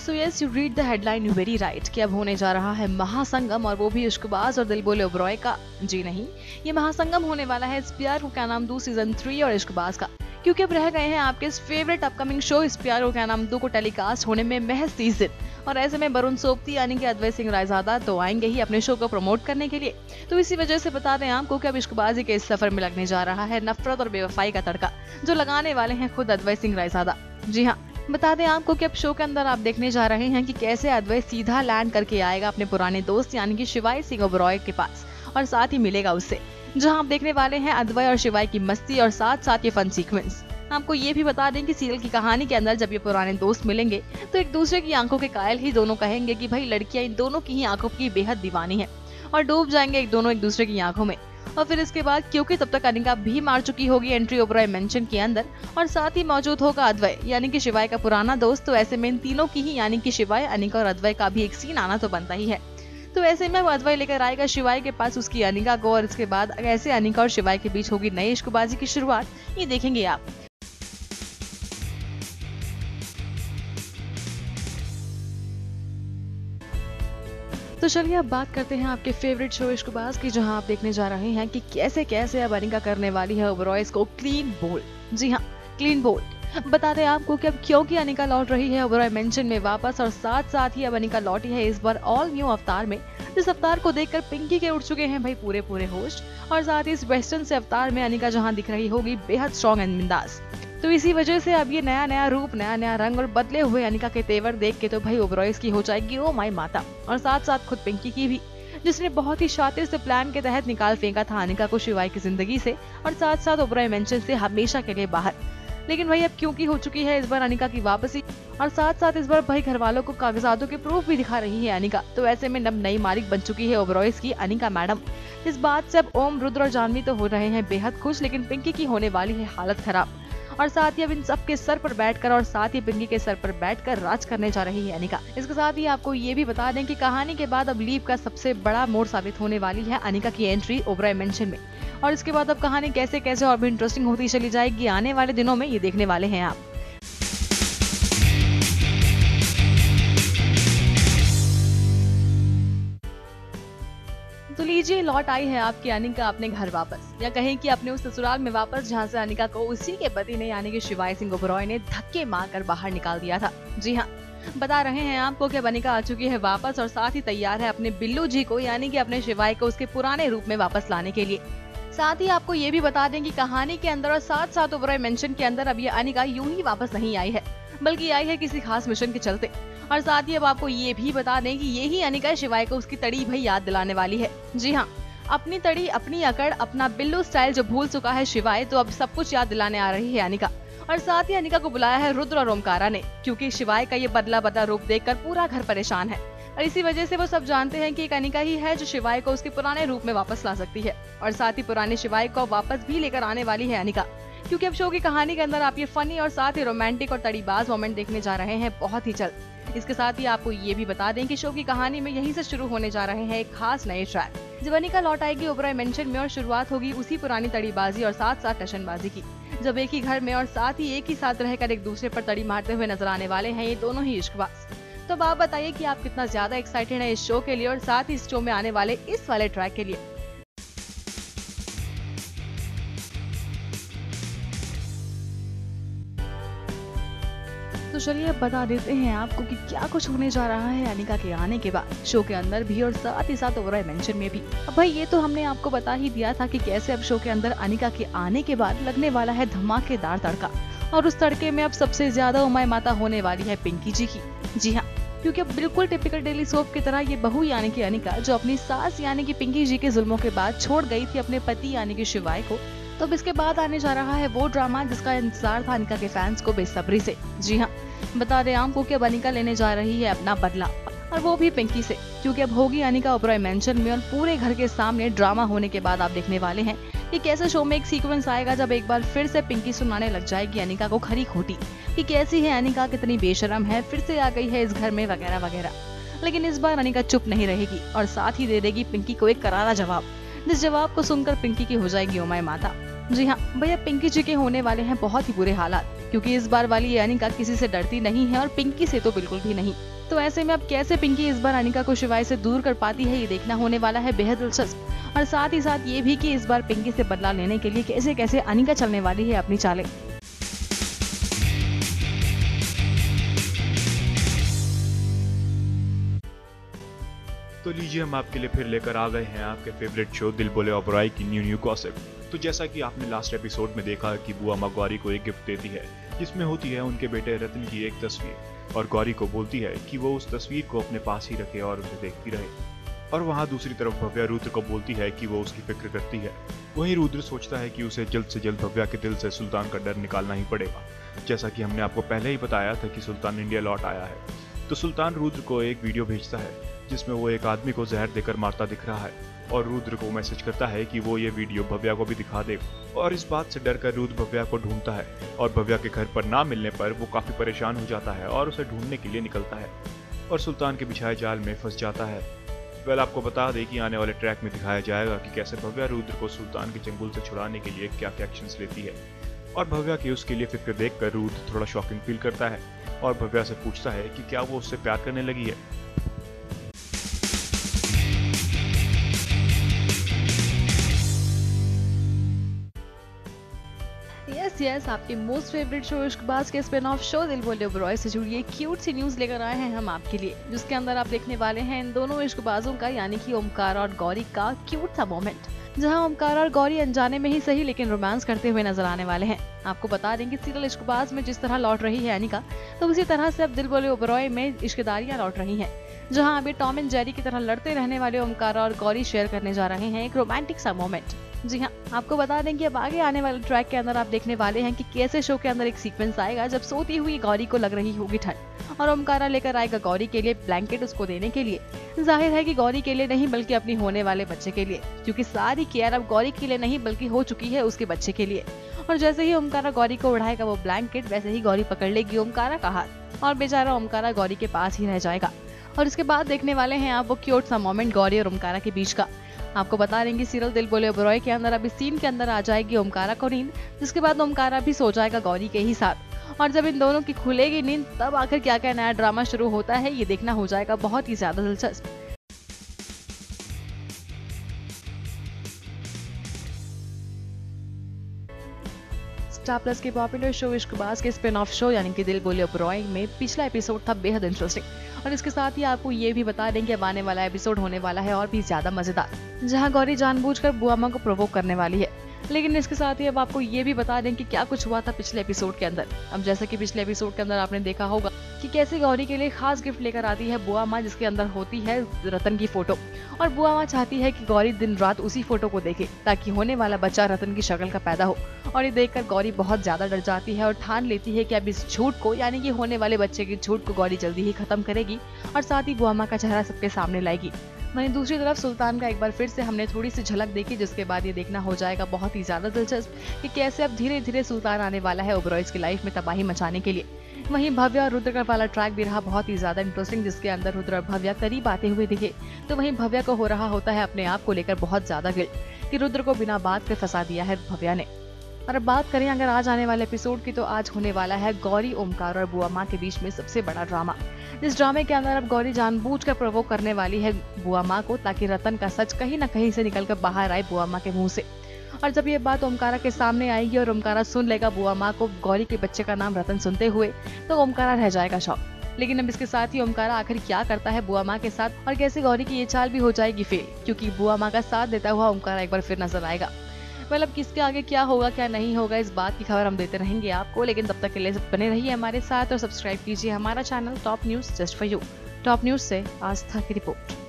So yes, you read the headline very right कि अब होने जा रहा है महासंगम, और वो भी इश्कबाज और दिल बोले ओबरॉय का। जी नहीं, ये महासंगम होने वाला है इस प्यार को क्या नाम दूं सीजन 3 और इश्कबाज का, क्योंकि अब रह गए हैं आपके इस फेवरेट अपकमिंग शो इस प्यार को क्या नाम दूं को टेलीकास्ट होने में महज 30 दिन। और ऐसे में वरुण सोबती यानी कि अद्वैत सिंह रायजादा तो आएंगे ही अपने शो को प्रमोट करने के लिए। तो इसी वजह से बता दें आपको कि अब इश्कबाजी के इस सफर में लगने जा रहा है नफरत और बेवफाई का तड़का, जो लगाने वाले हैं खुद अद्वैत सिंह रायजादा। जी हाँ, बता दें आपको कि अब शो के अंदर आप देखने जा रहे हैं कि कैसे अद्वैत सीधा लैंड करके आएगा अपने पुराने दोस्त यानी कि शिवाय सिंह ओबरॉय के पास, और साथ ही मिलेगा उससे, जहां आप देखने वाले हैं अद्वैत और शिवाय की मस्ती और साथ साथ ये फन सीक्वेंस। आपको ये भी बता दें कि सीरियल की कहानी के अंदर जब ये पुराने दोस्त मिलेंगे तो एक दूसरे की आंखों के कायल ही दोनों कहेंगे कि भाई लड़कियां इन दोनों की ही आंखों की बेहद दीवानी है, और डूब जाएंगे एक दूसरे की आंखों में। और फिर इसके बाद क्योंकि तब तक अनिका भी मार चुकी होगी एंट्री ओबरॉय मेंशन के अंदर, और साथ ही मौजूद होगा अद्वैत यानी कि शिवाय का पुराना दोस्त, तो ऐसे में इन तीनों की ही यानी कि शिवाय, अनिका और अद्वैत का भी एक सीन आना तो बनता ही है। तो ऐसे में वो अद्वैत लेकर आएगा शिवाय के पास उसकी अनिका को, और इसके बाद कैसे अनिका और शिवाय के बीच होगी नई इश्कबाजी की शुरुआत, ये देखेंगे आप। तो चलिए अब बात करते हैं आपके फेवरेट शो इश्कबाज की, जहां आप देखने जा रहे हैं कि कैसे कैसे अब अनिका करने वाली है ओबरॉय को क्लीन बोल्ड। जी हाँ, क्लीन बोल्ड। बता दें आपको कि अब क्योंकि अनिका लौट रही है ओबरॉय मेंशन में वापस, और साथ साथ ही अब अनिका लौटी है इस बार ऑल न्यू अवतार में, जिस अवतार को देखकर पिंकी के उठ चुके हैं भाई पूरे होश, और साथ ही इस वेस्टर्न से अवतार में अनिका जहां दिख रही होगी बेहद स्ट्रॉन्ग एंड बिंदास। तो इसी वजह से अब ये नया रूप, नया रंग और बदले हुए अनिका के तेवर देख के तो भाई ओबरॉय की हो जाएगी ओ माय माता, और साथ साथ खुद पिंकी की भी, जिसने बहुत ही शातिर से प्लान के तहत निकाल फेंका था अनिका को शिवाय की जिंदगी से, और साथ साथ ओबरॉय मेंशन से हमेशा के लिए बाहर। लेकिन भाई अब क्योंकि हो चुकी है इस बार अनिका की वापसी, और साथ साथ इस बार भाई घर वालों को कागजातों के प्रूफ भी दिखा रही है अनिका, तो ऐसे में नब नई मालिक बन चुकी है ओबरॉय की अनिका मैडम। इस बात से अब ओम, रुद्र और जानवी तो हो रहे हैं बेहद खुश, लेकिन पिंकी की होने वाली है हालत खराब। और साथ ही अब इन सब के सर पर बैठकर, और साथ ही पिंकी के सर पर बैठकर राज करने जा रही है अनिका। इसके साथ ही आपको ये भी बता दें कि कहानी के बाद अब लीव का सबसे बड़ा मोड़ साबित होने वाली है अनिका की एंट्री ओबरॉय मेंशन में, और इसके बाद अब कहानी कैसे कैसे और भी इंटरेस्टिंग होती चली जाएगी आने वाले दिनों में, ये देखने वाले हैं आप। तो लीजिए, लौट आई है आपकी अनिका अपने घर वापस, या कहें कि अपने उस ससुराल में वापस जहां से अनिका को उसी के पति ने यानी कि शिवाय सिंह ओबरॉय ने धक्के मारकर बाहर निकाल दिया था। जी हाँ, बता रहे हैं आपको कि अब अनिका आ चुकी है वापस, और साथ ही तैयार है अपने बिल्लू जी को यानी कि अपने शिवाय को उसके पुराने रूप में वापस लाने के लिए। साथ ही आपको ये भी बता दें कि कहानी के अंदर और साथ साथ ओबरॉय मेंशन के अंदर अब ये अनिका यूं ही वापस नहीं आई है, बल्कि आई है किसी खास मिशन के चलते। और साथ ही अब आपको ये भी बता दें कि यही अनिका शिवाय को उसकी तड़ी भाई याद दिलाने वाली है। जी हाँ, अपनी तड़ी, अपनी अकड़, अपना बिल्लू स्टाइल जो भूल चुका है शिवाय, तो अब सब कुछ याद दिलाने आ रही है अनिका। और साथ ही अनिका को बुलाया है रुद्र और ओमकारा ने, क्योंकि शिवाय का ये बदला रूप देखकर पूरा घर परेशान है, और इसी वजह से वो सब जानते हैं कि एक अनिका ही है जो शिवाय को उसके पुराने रूप में वापस ला सकती है, और साथ ही पुराने शिवाय को वापस भी लेकर आने वाली है अनिका। क्योंकि अब शो की कहानी के अंदर आप ये फनी और साथ ही रोमांटिक और तड़ीबाज मोमेंट देखने जा रहे हैं बहुत ही जल्द। इसके साथ ही आपको ये भी बता दें कि शो की कहानी में यहीं से शुरू होने जा रहे हैं एक खास नए ट्रैक, जब अनिका लौट आएगी ओबरॉय मेंशन में, और शुरुआत होगी उसी पुरानी तड़ीबाजी और साथ साथ टशनबाजी की, जब एक ही घर में और साथ ही एक ही साथ रहकर एक दूसरे पर तड़ी मारते हुए नजर आने वाले हैं ये दोनों ही इश्कबाज। तो अब आप बताइए कि आप कितना ज्यादा एक्साइटेड हैं इस शो के लिए, और साथ ही इस शो में आने वाले इस वाले ट्रैक के लिए। तो चलिए अब बता देते हैं आपको कि क्या कुछ होने जा रहा है अनिका के आने के बाद शो के अंदर भी, और साथ ही साथ ओबरॉय मेंशन में भी। अब भाई ये तो हमने आपको बता ही दिया था कि कैसे अब शो के अंदर अनिका के आने के बाद लगने वाला है धमाकेदार तड़का, और उस तड़के में अब सबसे ज्यादा उमाय माता होने वाली है पिंकी जी की। जी हाँ, क्योंकि अब बिल्कुल टिपिकल डेली सोप की तरह ये बहू यानी कि अनिका, जो अपनी सास यानी कि पिंकी जी के जुल्मों के बाद छोड़ गई थी अपने पति यानी कि शिवाय को, तो अब इसके बाद आने जा रहा है वो ड्रामा जिसका इंतजार था अनिका के फैंस को बेसब्री से। जी हाँ, बता दें आपको कि अब अनिका लेने जा रही है अपना बदला, और वो भी पिंकी से, क्योंकि अब होगी अनिका ओबरॉय मेंशन में, और पूरे घर के सामने ड्रामा होने के बाद आप देखने वाले हैं कि कैसे शो में एक सीक्वेंस आएगा जब एक बार फिर से पिंकी सुनाने लग जाएगी अनिका को खरी खोटी कि कैसी है अनिका, कितनी बेशरम है, फिर से आ गई है इस घर में वगैरह वगैरह। लेकिन इस बार अनिका चुप नहीं रहेगी, और साथ ही दे देगी पिंकी को एक करारा जवाब, जिस जवाब को सुनकर पिंकी की हो जाएगी ओ माय माता। जी हाँ भैया, पिंकी जी के होने वाले हैं बहुत ही बुरे हालात, क्योंकि इस बार वाली ये अनिका किसी से डरती नहीं है, और पिंकी से तो बिल्कुल भी नहीं। तो ऐसे में अब कैसे पिंकी इस बार अनिका को शिवाय से दूर कर पाती है, ये देखना होने वाला है बेहद दिलचस्प। और साथ ही साथ ये भी कि इस बार पिंकी से बदला लेने के लिए कैसे कैसे अनिका चलने वाली है अपनी चालें। तो लीजिए, हम आपके लिए फिर लेकर आ गए हैं आपके फेवरेट शो दिल बोले ओबरॉय की न्यू गॉसिप। तो जैसा कि आपने लास्ट एपिसोड में देखा कि बुआ माँ गौरी को एक गिफ्ट देती है जिसमें होती है उनके बेटे रतन की एक तस्वीर, और गौरी को बोलती है कि वो उस तस्वीर को अपने पास ही रखे और उसे देखती रहे। और वहाँ दूसरी तरफ भव्या रुद्र को बोलती है कि वो उसकी फिक्र करती है। वहीं रुद्र सोचता है कि उसे जल्द से जल्द भव्या के दिल से सुल्तान का डर निकालना ही पड़ेगा। जैसा कि हमने आपको पहले ही बताया था कि सुल्तान इंडिया लौट आया है, तो सुल्तान रुद्र को एक वीडियो भेजता है जिसमें वो एक आदमी को जहर देकर मारता दिख रहा है, और रुद्र को मैसेज करता है कि वो ये वीडियो भव्या को भी दिखा दे। और इस बात से डरकर रुद्र भव्या को ढूंढता है, और भव्या के घर पर ना मिलने पर वो काफी परेशान हो जाता है और उसे ढूंढने के लिए निकलता है और सुल्तान के बिछाए जाल में फंस जाता है। वेल, आपको बता दें कि आने वाले ट्रैक में दिखाया जाएगा कि कैसे भव्या रुद्र को सुल्तान के चंगुल से छुड़ाने के लिए क्या क्या एक्शंस लेती है। और भव्या की उसके लिए फिक्र देखकर रुद्र थोड़ा शॉकिंग फील करता है और भव्या से पूछता है कि क्या वो उससे प्यार करने लगी है। यस, आपके मोस्ट फेवरेट शो इश्कबाज के स्पिन ऑफ शो दिल बोले ओबरॉय से जुड़ी एक क्यूट सी न्यूज लेकर आए हैं हम आपके लिए, जिसके अंदर आप देखने वाले हैं इन दोनों इश्कबाजों का, यानी कि ओमकार और गौरी का क्यूट सा मोमेंट, जहां ओमकार और गौरी अनजाने में ही सही लेकिन रोमांस करते हुए नजर आने वाले हैं। आपको बता दें कि सीरियल इश्कबाज में जिस तरह लौट रही है अनिका, तो उसी तरह से अब दिल बोले ओबरॉय में इश्कदारियां लौट रही हैं, जहां अभी टॉम एंड जेरी की तरह लड़ते रहने वाले ओमकार और गौरी शेयर करने जा रहे हैं एक रोमांटिक सा मोमेंट। जी हाँ, आपको बता दें कि अब आगे आने वाले ट्रैक के अंदर आप देखने वाले हैं कि कैसे शो के अंदर एक सीक्वेंस आएगा जब सोती हुई गौरी को लग रही होगी ठंड और ओमकारा लेकर आएगा गौरी के लिए ब्लैंकेट उसको देने के लिए। जाहिर है कि गौरी के लिए नहीं बल्कि अपनी होने वाले बच्चे के लिए, क्योंकि सारी केयर अब गौरी के लिए नहीं बल्कि हो चुकी है उसके बच्चे के लिए। और जैसे ही ओमकारा गौरी को उड़ाएगा वो ब्लैंकेट, वैसे ही गौरी पकड़ लेगी ओमकारा का हाथ और बेचारा ओमकारा गौरी के पास ही रह जाएगा। और इसके बाद देखने वाले हैं आप वो क्यूट सा मोमेंट गौरी और ओमकारा के बीच का। आपको बता देंगे सीरियल दिल बोले ओबरॉय के अंदर अभी सीन के अंदर आ जाएगी ओमकारा को नींद, जिसके बाद ओमकारा भी सो जाएगा गौरी के ही साथ। और जब इन दोनों की खुलेगी नींद, तब आखिर क्या क्या नया ड्रामा शुरू होता है, ये देखना हो जाएगा बहुत ही ज्यादा दिलचस्प। स्टार प्लस के पॉपुलर शो इश्कबाज के स्पिन ऑफ शो यानी कि दिल बोले ओबरॉय में पिछला एपिसोड था बेहद इंटरेस्टिंग, और इसके साथ ही आपको ये भी बता दें कि अब आने वाला एपिसोड होने वाला है और भी ज्यादा मजेदार, जहां गौरी जानबूझकर बुआ माँ को प्रोवोक करने वाली है। लेकिन इसके साथ ही अब आपको ये भी बता दें कि क्या कुछ हुआ था पिछले एपिसोड के अंदर। अब जैसे कि पिछले एपिसोड के अंदर आपने देखा होगा कि कैसे गौरी के लिए खास गिफ्ट लेकर आती है बुआ माँ, जिसके अंदर होती है रतन की फोटो, और बुआ माँ चाहती है कि गौरी दिन रात उसी फोटो को देखे ताकि होने वाला बच्चा रतन की शक्ल का पैदा हो। और ये देखकर गौरी बहुत ज्यादा डर जाती है और ठान लेती है कि अब इस झूठ को, यानी कि होने वाले बच्चे के झूठ को गौरी जल्दी ही खत्म करेगी और साथ ही बुआ माँ का चेहरा सबके सामने लाएगी। वहीं दूसरी तरफ सुल्तान का एक बार फिर से हमने थोड़ी सी झलक देखी, जिसके बाद ये देखना हो जाएगा बहुत ही ज्यादा दिलचस्प कि कैसे अब धीरे धीरे सुल्तान आने वाला है ओबरॉयज की लाइफ में तबाही मचाने के लिए। वहीं भव्या और रुद्र का वाला ट्रैक भी रहा बहुत ही ज्यादा इंटरेस्टिंग, जिसके अंदर रुद्र और भव्या करीब आते हुए दिखे, तो वहीं भव्या को हो रहा होता है अपने आप को लेकर बहुत ज्यादा गिल्ट कि रुद्र को बिना बात के फंसा दिया है भव्या ने। और अब बात करें अगर आज आने वाले एपिसोड की, तो आज होने वाला है गौरी, ओमकार और बुआ माँ के बीच में सबसे बड़ा ड्रामा। इस ड्रामे के अंदर अब गौरी जानबूझकर प्रोवोक करने वाली है बुआ माँ को, ताकि रतन का सच कहीं न कहीं से निकलकर बाहर आए बुआ माँ के मुंह से। और जब ये बात ओमकारा के सामने आएगी और ओमकारा सुन लेगा बुआ माँ को गौरी के बच्चे का नाम रतन सुनते हुए, तो ओमकारा रह जाएगा शॉक। लेकिन अब इसके साथ ही ओमकारा आखिर क्या करता है बुआ माँ के साथ और कैसे गौरी की ये चाल भी हो जाएगी फेल, क्योंकि बुआ माँ का साथ देता हुआ ओमकारा एक बार फिर नजर आएगा। मतलब किसके आगे क्या होगा क्या नहीं होगा, इस बात की खबर हम देते रहेंगे आपको, लेकिन तब तक के लिए बने रहिए हमारे साथ और सब्सक्राइब कीजिए हमारा channel top news just for you. Top news से आस्था की report.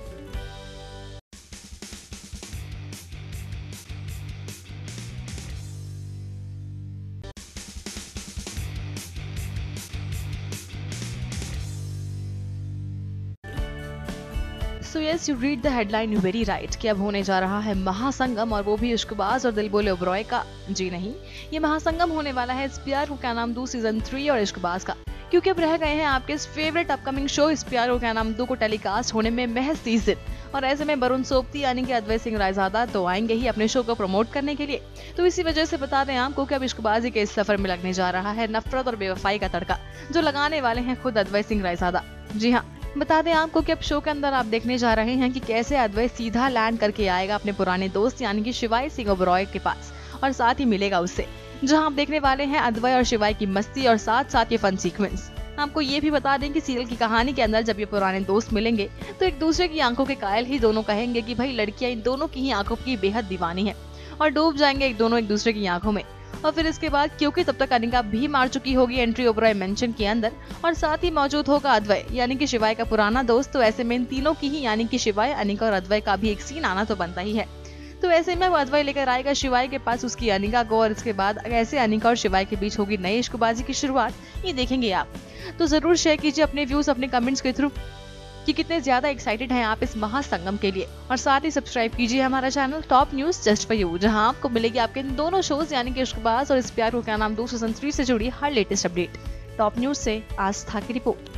So yes, you read the headline very right कि अब होने जा रहा है महासंगम, और वो भी इश्कबाज और दिल बोले ओबरॉय का। जी नहीं, ये महासंगम होने वाला है इस प्यार को क्या नाम दूं सीजन 3 और इश्कबाज का, क्योंकि अब रह गए हैं आपके इस फेवरेट अपकमिंग शो इस प्यार को क्या नाम दूं को टेलीकास्ट होने में महज 30 दिन। और ऐसे में वरुण सोबती यानी कि अद्वैत सिंह रायजादा तो आएंगे ही अपने शो को प्रमोट करने के लिए। तो इसी वजह से बता दें आपको कि अब इश्कबाजी के इस सफर में लगने जा रहा है नफरत और बेवफाई का तड़का, जो लगाने वाले हैं खुद अद्वैत सिंह रायजादा। जी हाँ, बता दें आपको कि अब शो के अंदर आप देखने जा रहे हैं कि कैसे अद्वैत सीधा लैंड करके आएगा अपने पुराने दोस्त यानी कि शिवाय सिंह ओबरॉय के पास और साथ ही मिलेगा उससे, जहां आप देखने वाले हैं अद्वैत और शिवाय की मस्ती और साथ साथ ये फन सीक्वेंस। आपको ये भी बता दें कि सीरियल की कहानी के अंदर जब ये पुराने दोस्त मिलेंगे तो एक दूसरे की आंखों के कायल ही दोनों कहेंगे कि भाई लड़कियां इन दोनों की ही आंखों की बेहद दीवानी है और डूब जाएंगे एक दूसरे की आंखों में। और फिर इसके बाद क्योंकि तब तक अनिका भी मार चुकी होगी एंट्री ओबरॉय मेंशन के अंदर और साथ ही मौजूद होगा अद्वैत यानी कि शिवाय का पुराना दोस्त, तो ऐसे में इन तीनों की ही यानी कि शिवाय, अनिका और अद्वैत का भी एक सीन आना तो बनता ही है। तो ऐसे में वो अद्वैत लेकर आएगा शिवाय के पास उसकी अनिका को और इसके बाद ऐसे अनिका और शिवाय के बीच होगी नई इश्कबाजी की शुरुआत, ये देखेंगे आप। तो जरूर शेयर कीजिए अपने व्यूज अपने कमेंट्स के थ्रू कि कितने ज्यादा एक्साइटेड हैं आप इस महासंगम के लिए, और साथ ही सब्सक्राइब कीजिए हमारा channel top news just for you, जहां आपको मिलेगी आपके इन दोनों शोज यानी कि इश्कबाज और इस प्यार को क्या नाम 2 सीजन 3 से जुड़ी हर लेटेस्ट अपडेट। टॉप न्यूज से आस्था की रिपोर्ट।